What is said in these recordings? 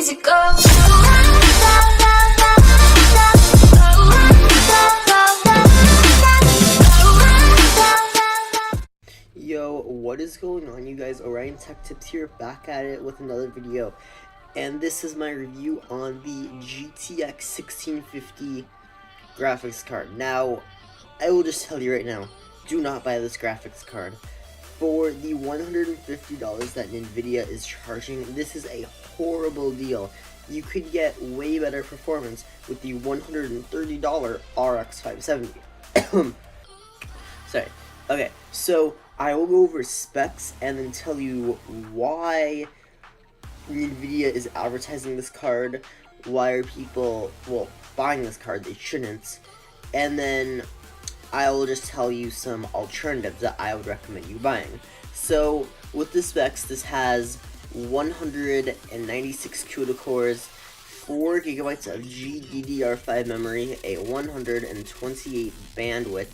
crazy girl. Yo, what is going on, you guys? Orion Tech Tips here, back at it with another video, and this is my review on the GTX 1650 graphics card. Now, I will just tell you right now, do not buy this graphics card. For the $150 that Nvidia is charging, this is a horrible deal. You could get way better performance with the $130 RX 570. Sorry. Okay, so I will go over specs and then tell you why Nvidia is advertising this card, why are people, well, buying this card, they shouldn't, and then I will just tell you some alternatives that I would recommend you buying. So, with the specs, this has 196 CUDA cores, 4 GB of GDDR5 memory, a 128 bandwidth,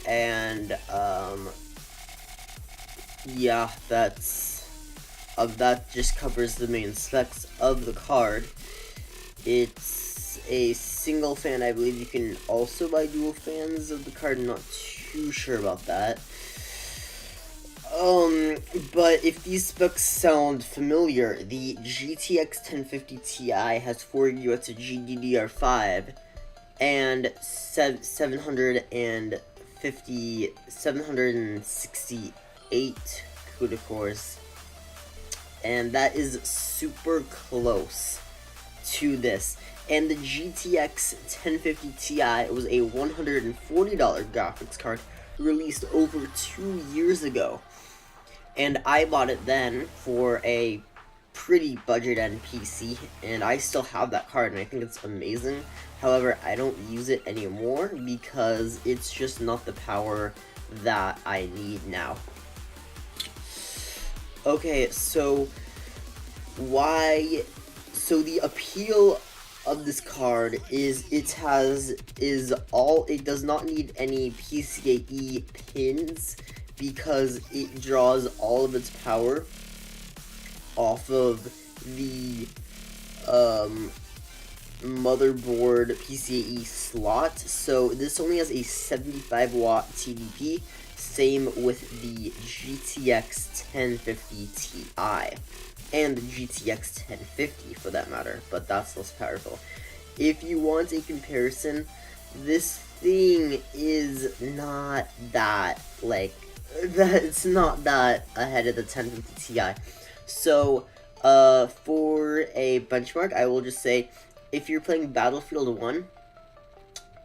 and yeah, that just covers the main specs of the card. It's a single fan. I believe you can also buy dual fans of the card. I'm not too sure about that. But if these specs sound familiar, the GTX 1050 Ti has 4 GB of GDDR5 and 768 CUDA cores, and that is super close to this. And the GTX 1050 Ti was a $140 graphics card released over 2 years ago, and I bought it then for a pretty budget-end PC, and I still have that card and I think it's amazing. However, I don't use it anymore because it's just not the power that I need now. Okay, so the appeal of this card is it does not need any PCIe pins because it draws all of its power off of the motherboard PCIe slot. So this only has a 75 watt TDP, same with the GTX 1050 Ti and the GTX 1050 for that matter, but that's less powerful. If you want a comparison, this thing is not that it's not that ahead of the 1050 Ti. So for a benchmark, I will just say, if you're playing Battlefield 1,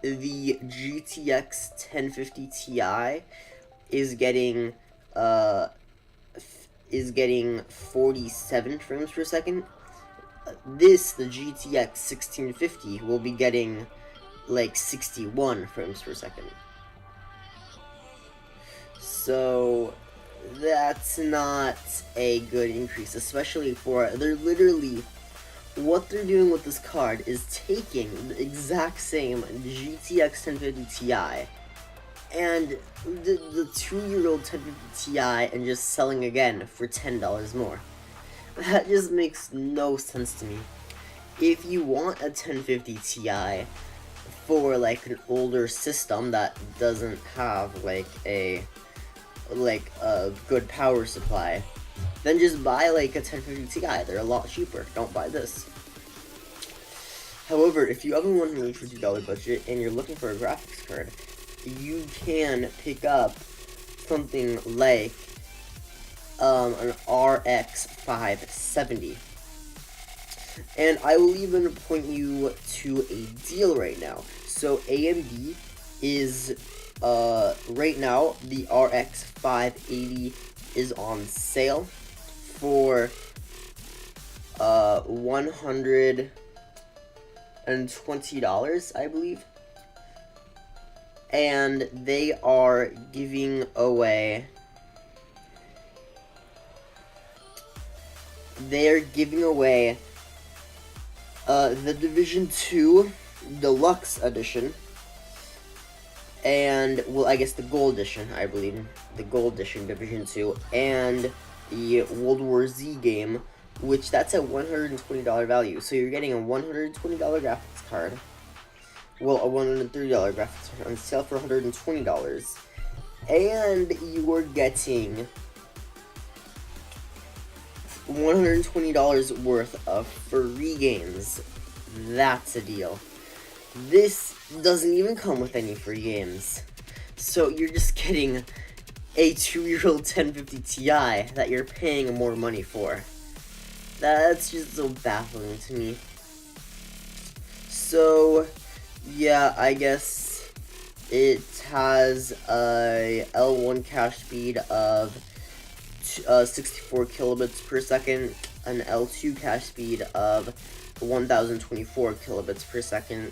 the GTX 1050 Ti is getting 47 frames per second. The GTX 1650 will be getting like 61 frames per second. So that's not a good increase, especially for what they're doing with this card is taking the exact same GTX 1050 Ti and the 2-year-old 1050 Ti and just selling again for $10 more. That just makes no sense to me. If you want a 1050 Ti for like an older system that doesn't have a good power supply, then just buy like a 1050 Ti. They're a lot cheaper. Don't buy this. However, if you have a $150 budget and you're looking for a graphics card, you can pick up something like an RX 570. And I will even point you to a deal right now. So AMD is right now the RX 580 is on sale for $120, I believe. And they are giving away the Division 2 Deluxe Edition, and, well, I guess the Gold Edition, I believe, the Gold Edition Division 2, and the World War Z game which that's a $120 value. So you're getting a $120 graphics card. Well, a $130 graphics card on sale for $120. And you are getting $120 worth of free games. That's a deal. This doesn't even come with any free games. So you're just getting a 2-year-old 1050 Ti that you're paying more money for. That's just so baffling to me. So, yeah, I guess it has a L1 cache speed of 64 kilobits per second, an L2 cache speed of 1024 kilobits per second,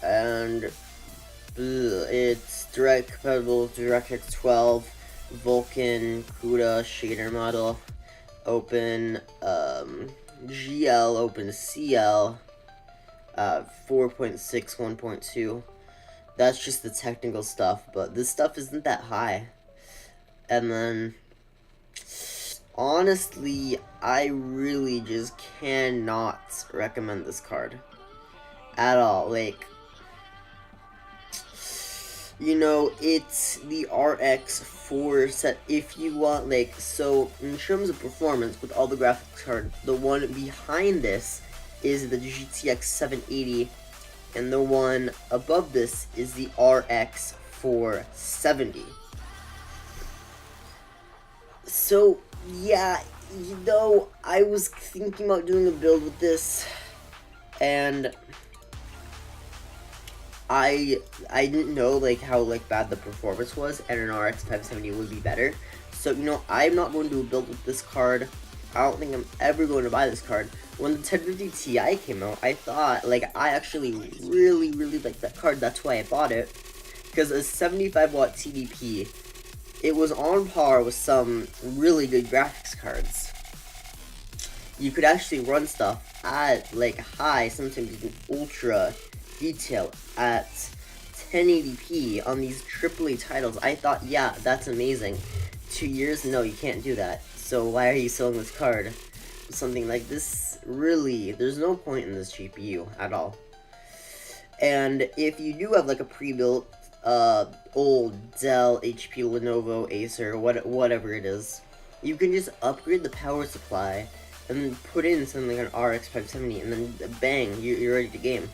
and it's direct compatible with DirectX 12, Vulkan, CUDA shader model, Open GL, Open CL, 4.6, 1.2. That's just the technical stuff, but this stuff isn't that high. And then, honestly, I really just cannot recommend this card at all. Like, you know, it's the RX 4 set. If you want, like, so in terms of performance with all the graphics cards, the one behind this is the GTX 780, and the one above this is the RX 470. So, yeah, you know, I was thinking about doing a build with this, and I didn't know, like, how, like, bad the performance was, and an RX 570 would be better. So, you know, I'm not going to do a build with this card. I don't think I'm ever going to buy this card. When the 1050 Ti came out, I thought, like, I actually really liked that card. That's why I bought it. Because a 75-watt TDP, it was on par with some really good graphics cards. You could actually run stuff at, like, high, sometimes even ultra detail at 1080p on these AAA titles. I thought, yeah, that's amazing. 2 years? No, you can't do that. So why are you selling this card? Something like this, really, there's no point in this GPU at all. And if you do have, like, a pre-built old Dell, HP, Lenovo, Acer, whatever it is, you can just upgrade the power supply and then put in something like an RX 570, and then bang, you're ready to game.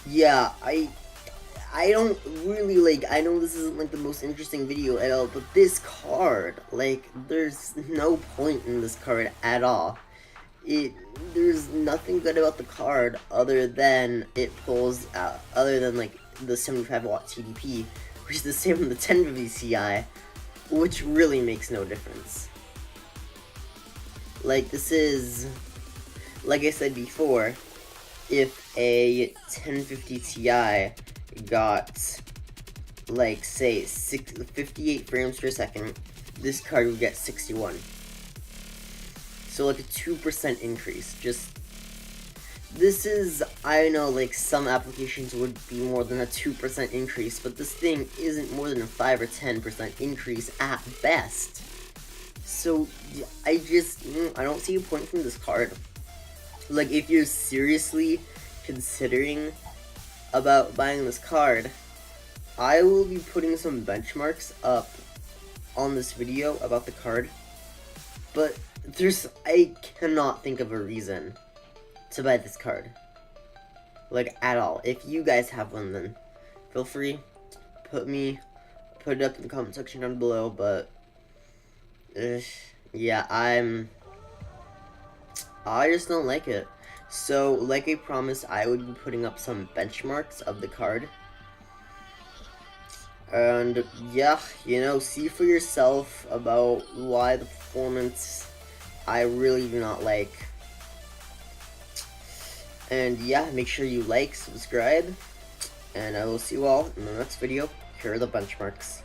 Yeah, I don't really, like, I know this isn't, like, the most interesting video at all, but this card, like, there's no point in this card at all. There's nothing good about the card other than it pulls out, other than, like, the 75-watt TDP, which is the same on the 1050 Ti, which really makes no difference. Like, this is, like I said before, if a 1050 Ti got, like, say, 58 frames per second, this card would get 61. So, like, a 2% increase. Just, this is, I know, like, some applications would be more than a 2% increase, but this thing isn't more than a 5 or 10% increase at best. So, I don't see a point from this card. Like, if you're seriously considering about buying this card, I will be putting some benchmarks up on this video about the card, but I cannot think of a reason to buy this card, like, at all. If you guys have one, then feel free, put it up in the comment section down below, but yeah, I just don't like it. So, like I promised, I would be putting up some benchmarks of the card. And, yeah, you know, see for yourself about why the performance I really do not like. And, yeah, make sure you like, subscribe, and I will see you all in the next video. Here are the benchmarks.